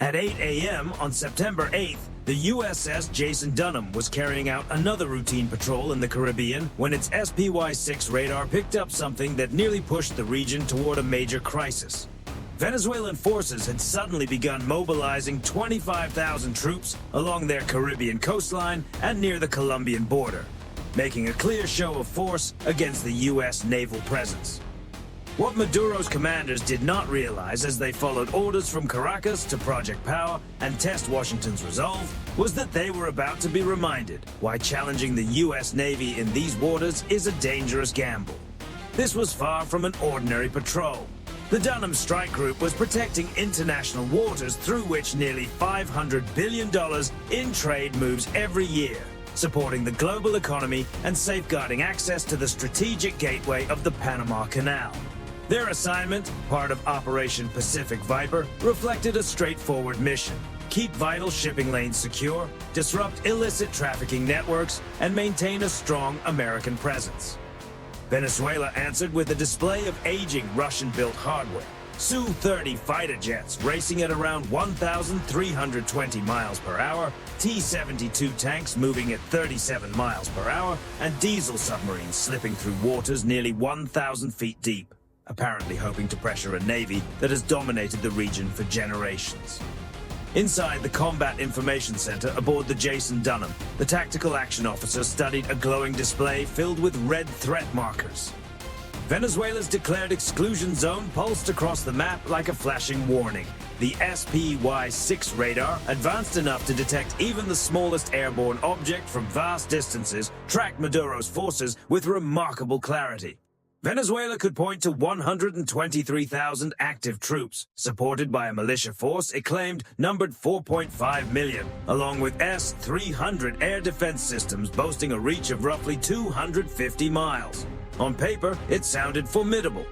At 8 a.m. on September 8th, the USS Jason Dunham was carrying out another routine patrol in the Caribbean when its SPY-6 radar picked up something that nearly pushed the region toward a major crisis. Venezuelan forces had suddenly begun mobilizing 25,000 troops along their Caribbean coastline and near the Colombian border, making a clear show of force against the U.S. naval presence. What Maduro's commanders did not realize as they followed orders from Caracas to Project Power and test Washington's resolve was that they were about to be reminded why challenging the U.S. Navy in these waters is a dangerous gamble. This was far from an ordinary patrol. The Dunham Strike Group was protecting international waters through which nearly $500 billion in trade moves every year, supporting the global economy and safeguarding access to the strategic gateway of the Panama Canal. Their assignment, part of Operation Pacific Viper, reflected a straightforward mission: keep vital shipping lanes secure, disrupt illicit trafficking networks, and maintain a strong American presence. Venezuela answered with a display of aging Russian-built hardware. Su-30 fighter jets racing at around 1,320 miles per hour, T-72 tanks moving at 37 miles per hour, and diesel submarines slipping through waters nearly 1,000 feet deep, apparently hoping to pressure a navy that has dominated the region for generations. Inside the Combat Information Center aboard the Jason Dunham, the tactical action officer studied a glowing display filled with red threat markers. Venezuela's declared exclusion zone pulsed across the map like a flashing warning. The SPY-6 radar, advanced enough to detect even the smallest airborne object from vast distances, tracked Maduro's forces with remarkable clarity. Venezuela could point to 123,000 active troops, supported by a militia force it claimed numbered 4.5 million, along with S-300 air defense systems boasting a reach of roughly 250 miles. On paper, it sounded formidable.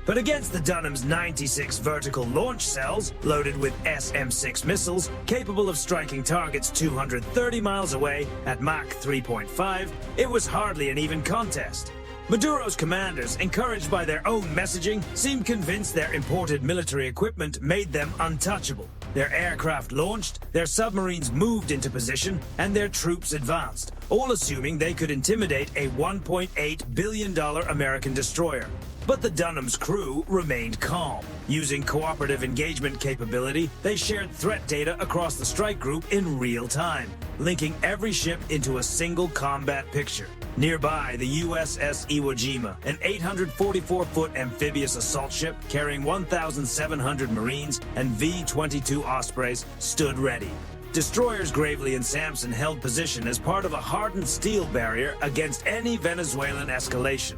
But against the Dunham's 96 vertical launch cells, loaded with SM-6 missiles, capable of striking targets 230 miles away at Mach 3.5, it was hardly an even contest. Maduro's commanders, encouraged by their own messaging, seemed convinced their imported military equipment made them untouchable. Their aircraft launched, their submarines moved into position, and their troops advanced, all assuming they could intimidate a $1.8 billion American destroyer. But the Dunham's crew remained calm. Using cooperative engagement capability, they shared threat data across the strike group in real time, linking every ship into a single combat picture. Nearby, the USS Iwo Jima, an 844-foot amphibious assault ship carrying 1,700 Marines and V-22 Ospreys, stood ready. Destroyers Gravely and Sampson held position as part of a hardened steel barrier against any Venezuelan escalation.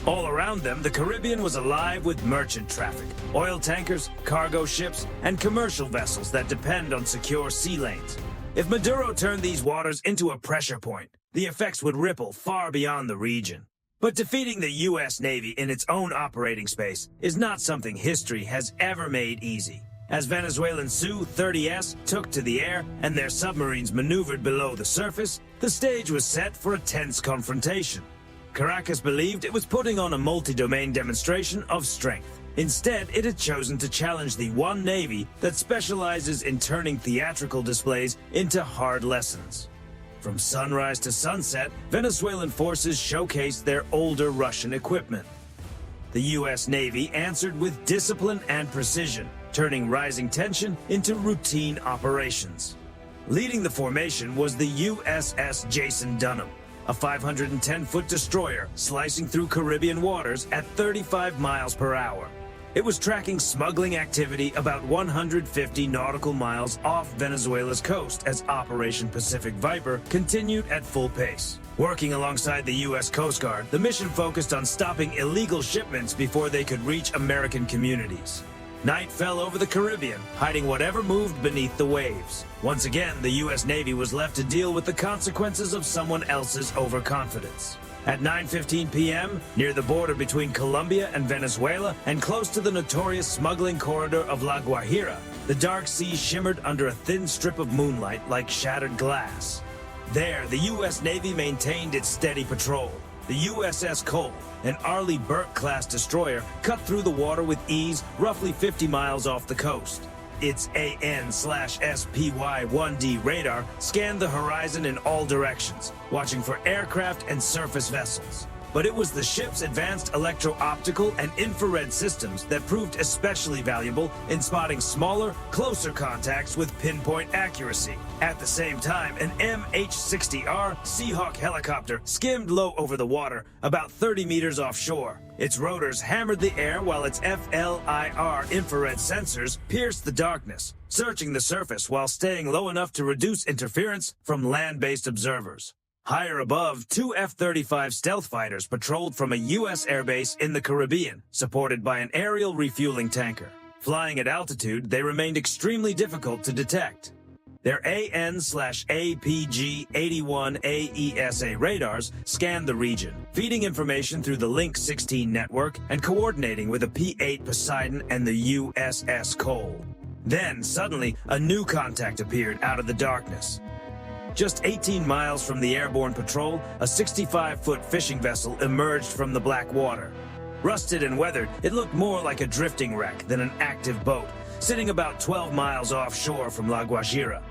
All around them, the Caribbean was alive with merchant traffic, oil tankers, cargo ships, and commercial vessels that depend on secure sea lanes. If Maduro turned these waters into a pressure point, the effects would ripple far beyond the region. But defeating the U.S. Navy in its own operating space is not something history has ever made easy. As Venezuelan Su-30s took to the air and their submarines maneuvered below the surface, the stage was set for a tense confrontation. Caracas believed it was putting on a multi-domain demonstration of strength. Instead, it had chosen to challenge the one Navy that specializes in turning theatrical displays into hard lessons. From sunrise to sunset, Venezuelan forces showcased their older Russian equipment. The U.S. Navy answered with discipline and precision, turning rising tension into routine operations. Leading the formation was the USS Jason Dunham, a 510-foot destroyer slicing through Caribbean waters at 35 miles per hour. It was tracking smuggling activity about 150 nautical miles off Venezuela's coast as Operation Pacific Viper continued at full pace. Working alongside the U.S. Coast Guard, the mission focused on stopping illegal shipments before they could reach American communities. Night fell over the Caribbean, hiding whatever moved beneath the waves. Once again, the U.S. Navy was left to deal with the consequences of someone else's overconfidence. At 9:15 p.m., near the border between Colombia and Venezuela, and close to the notorious smuggling corridor of La Guajira, the dark sea shimmered under a thin strip of moonlight like shattered glass. There, the U.S. Navy maintained its steady patrol. The USS Cole, an Arleigh Burke-class destroyer, cut through the water with ease roughly 50 miles off the coast. Its AN/SPY-1D radar scanned the horizon in all directions, watching for aircraft and surface vessels. But it was the ship's advanced electro-optical and infrared systems that proved especially valuable in spotting smaller, closer contacts with pinpoint accuracy. At the same time, an MH-60R Seahawk helicopter skimmed low over the water, about 30 meters offshore. Its rotors hammered the air while its FLIR infrared sensors pierced the darkness, searching the surface while staying low enough to reduce interference from land-based observers. Higher above, two F-35 stealth fighters patrolled from a U.S. airbase in the Caribbean, supported by an aerial refueling tanker. Flying at altitude, they remained extremely difficult to detect. Their AN/APG-81 AESA radars scanned the region, feeding information through the Link 16 network and coordinating with a P-8 Poseidon and the USS Cole. Then, suddenly, a new contact appeared out of the darkness. Just 18 miles from the airborne patrol, a 65-foot fishing vessel emerged from the black water. Rusted and weathered, it looked more like a drifting wreck than an active boat, sitting about 12 miles offshore from La Guajira.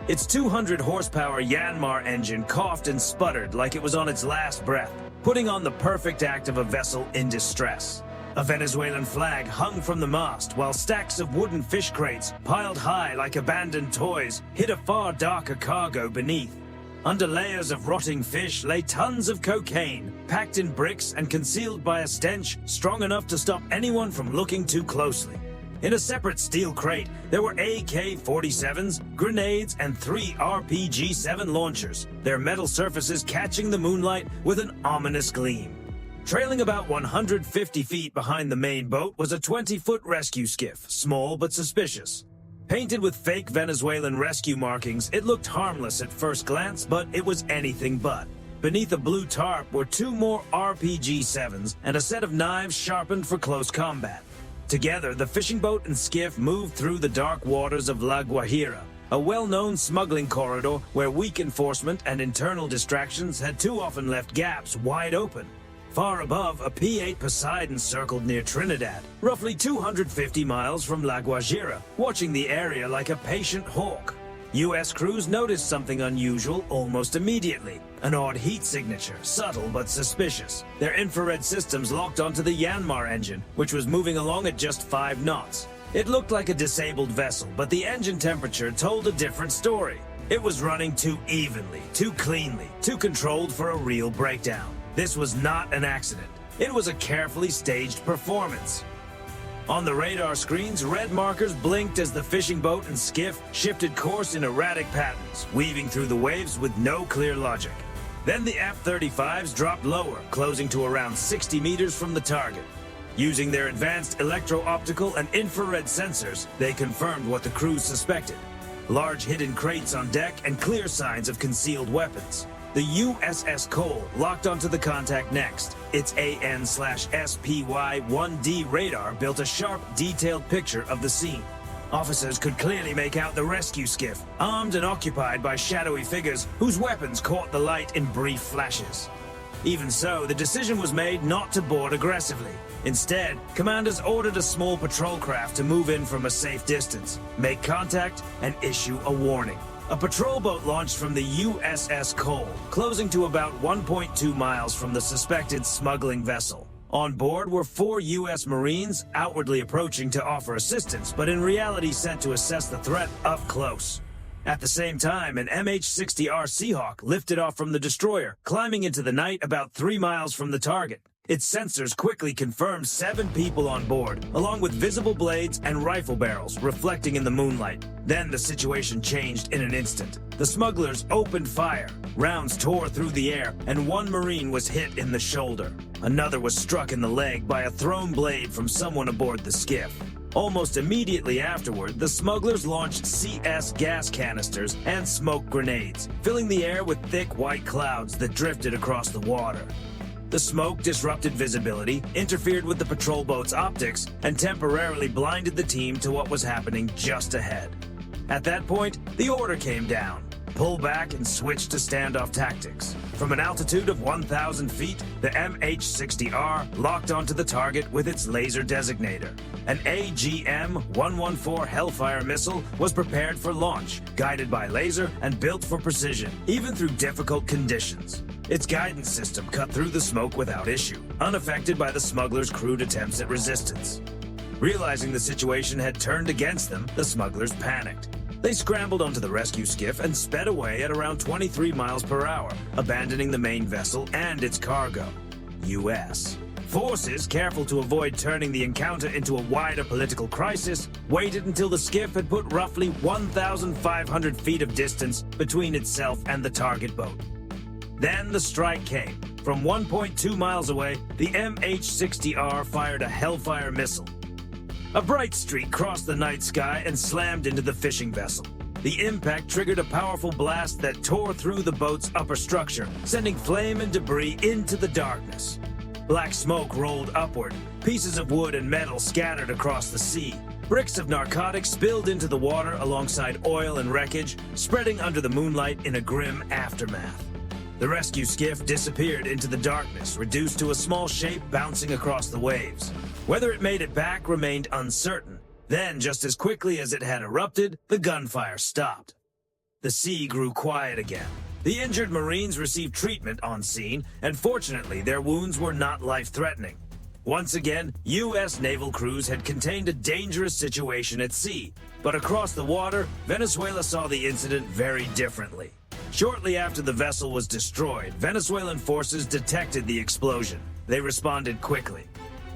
Its 200-horsepower Yanmar engine coughed and sputtered like it was on its last breath, putting on the perfect act of a vessel in distress. A Venezuelan flag hung from the mast, while stacks of wooden fish crates, piled high like abandoned toys, hid a far darker cargo beneath. Under layers of rotting fish lay tons of cocaine, packed in bricks and concealed by a stench strong enough to stop anyone from looking too closely. In a separate steel crate, there were AK-47s, grenades, and 3 RPG-7 launchers, their metal surfaces catching the moonlight with an ominous gleam. Trailing about 150 feet behind the main boat was a 20-foot rescue skiff, small but suspicious. Painted with fake Venezuelan rescue markings, it looked harmless at first glance, but it was anything but. Beneath a blue tarp were 2 more RPG-7s and a set of knives sharpened for close combat. Together, the fishing boat and skiff moved through the dark waters of La Guajira, a well-known smuggling corridor where weak enforcement and internal distractions had too often left gaps wide open. Far above, a P-8 Poseidon circled near Trinidad, roughly 250 miles from La Guajira, watching the area like a patient hawk. U.S. crews noticed something unusual almost immediately. An odd heat signature, subtle but suspicious. Their infrared systems locked onto the Yanmar engine, which was moving along at just 5 knots. It looked like a disabled vessel, but the engine temperature told a different story. It was running too evenly, too cleanly, too controlled for a real breakdown. This was not an accident. It was a carefully staged performance. On the radar screens, red markers blinked as the fishing boat and skiff shifted course in erratic patterns, weaving through the waves with no clear logic. Then the F-35s dropped lower, closing to around 60 meters from the target. Using their advanced electro-optical and infrared sensors, they confirmed what the crews suspected. Large hidden crates on deck and clear signs of concealed weapons. The USS Cole locked onto the contact next. Its AN/SPY-1D radar built a sharp, detailed picture of the scene. Officers could clearly make out the rescue skiff, armed and occupied by shadowy figures whose weapons caught the light in brief flashes. Even so, the decision was made not to board aggressively. Instead, commanders ordered a small patrol craft to move in from a safe distance, make contact, and issue a warning. A patrol boat launched from the USS Cole, closing to about 1.2 miles from the suspected smuggling vessel. On board were 4 U.S. Marines, outwardly approaching to offer assistance, but in reality sent to assess the threat up close. At the same time, an MH-60R Seahawk lifted off from the destroyer, climbing into the night about 3 miles from the target. Its sensors quickly confirmed 7 people on board, along with visible blades and rifle barrels reflecting in the moonlight. Then the situation changed in an instant. The smugglers opened fire. Rounds tore through the air, and 1 Marine was hit in the shoulder. Another was struck in the leg by a thrown blade from someone aboard the skiff. Almost immediately afterward, the smugglers launched CS gas canisters and smoke grenades, filling the air with thick white clouds that drifted across the water. The smoke disrupted visibility, interfered with the patrol boat's optics, and temporarily blinded the team to what was happening just ahead. At that point, the order came down. pull back and switch to standoff tactics. From an altitude of 1,000 feet, the MH-60R locked onto the target with its laser designator. An AGM-114 Hellfire missile was prepared for launch, guided by laser and built for precision, even through difficult conditions. Its guidance system cut through the smoke without issue, unaffected by the smugglers' crude attempts at resistance. Realizing the situation had turned against them, the smugglers panicked. They scrambled onto the rescue skiff and sped away at around 23 miles per hour, abandoning the main vessel and its cargo. U.S. forces, careful to avoid turning the encounter into a wider political crisis, waited until the skiff had put roughly 1,500 feet of distance between itself and the target boat. Then the strike came. From 1.2 miles away, the MH-60R fired a Hellfire missile. A bright streak crossed the night sky and slammed into the fishing vessel. The impact triggered a powerful blast that tore through the boat's upper structure, sending flame and debris into the darkness. Black smoke rolled upward. Pieces of wood and metal scattered across the sea. Bricks of narcotics spilled into the water alongside oil and wreckage, spreading under the moonlight in a grim aftermath. The rescue skiff disappeared into the darkness, reduced to a small shape bouncing across the waves. Whether it made it back remained uncertain. Then, just as quickly as it had erupted, the gunfire stopped. The sea grew quiet again. The injured Marines received treatment on scene, and fortunately, their wounds were not life-threatening. Once again, U.S. naval crews had contained a dangerous situation at sea, but across the water, Venezuela saw the incident very differently. Shortly after the vessel was destroyed, Venezuelan forces detected the explosion. They responded quickly.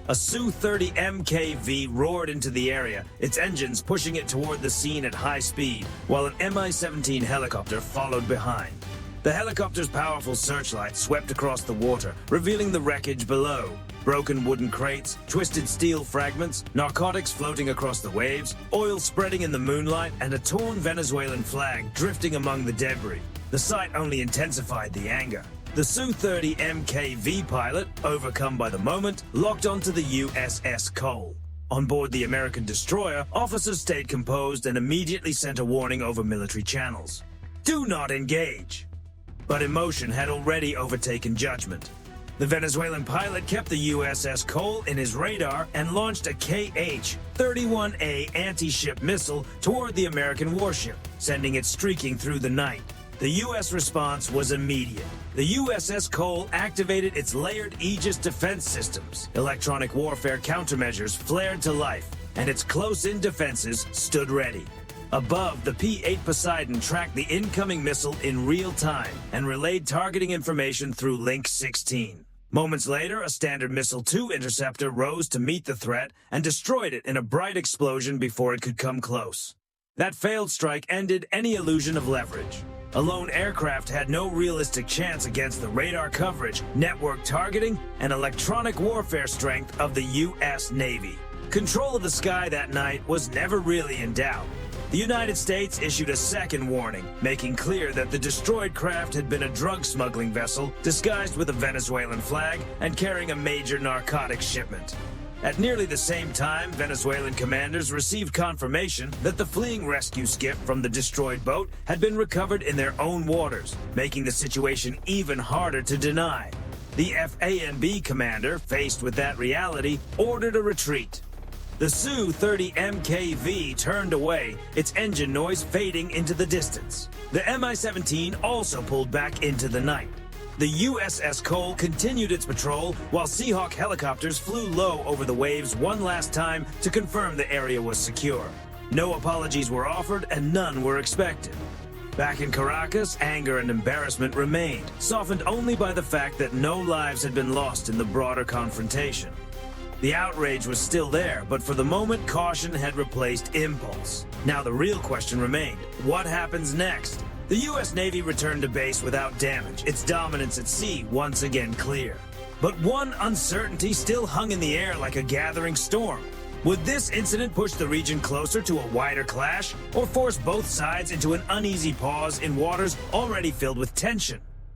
A Su-30 MKV roared into the area, its engines pushing it toward the scene at high speed, while an Mi-17 helicopter followed behind. The helicopter's powerful searchlight swept across the water, revealing the wreckage below. Broken wooden crates, twisted steel fragments, narcotics floating across the waves, oil spreading in the moonlight, and a torn Venezuelan flag drifting among the debris. The sight only intensified the anger. The Su-30 MKV pilot, overcome by the moment, locked onto the USS Cole. On board the American destroyer, officers stayed composed and immediately sent a warning over military channels. Do not engage! But emotion had already overtaken judgment. The Venezuelan pilot kept the USS Cole in his radar and launched a KH-31A anti-ship missile toward the American warship, sending it streaking through the night. The U.S. response was immediate. The USS Cole activated its layered Aegis defense systems. Electronic warfare countermeasures flared to life, and its close-in defenses stood ready. Above, the P-8 Poseidon tracked the incoming missile in real time and relayed targeting information through Link 16. Moments later, a Standard Missile-2 interceptor rose to meet the threat and destroyed it in a bright explosion before it could come close. That failed strike ended any illusion of leverage. A lone aircraft had no realistic chance against the radar coverage, network targeting, and electronic warfare strength of the U.S. Navy. Control of the sky that night was never really in doubt. The United States issued a second warning, making clear that the destroyed craft had been a drug smuggling vessel disguised with a Venezuelan flag and carrying a major narcotics shipment. At nearly the same time, Venezuelan commanders received confirmation that the fleeing rescue skiff from the destroyed boat had been recovered in their own waters, making the situation even harder to deny. The FANB commander, faced with that reality, ordered a retreat. The Su-30 MKV turned away, its engine noise fading into the distance. The Mi-17 also pulled back into the night. The USS Cole continued its patrol while Seahawk helicopters flew low over the waves one last time to confirm the area was secure. No apologies were offered and none were expected. Back in Caracas, anger and embarrassment remained, softened only by the fact that no lives had been lost in the broader confrontation. The outrage was still there, but for the moment, caution had replaced impulse. Now the real question remained: what happens next? The U.S. Navy returned to base without damage, its dominance at sea once again clear. But one uncertainty still hung in the air like a gathering storm. Would this incident push the region closer to a wider clash, or force both sides into an uneasy pause in waters already filled with tension?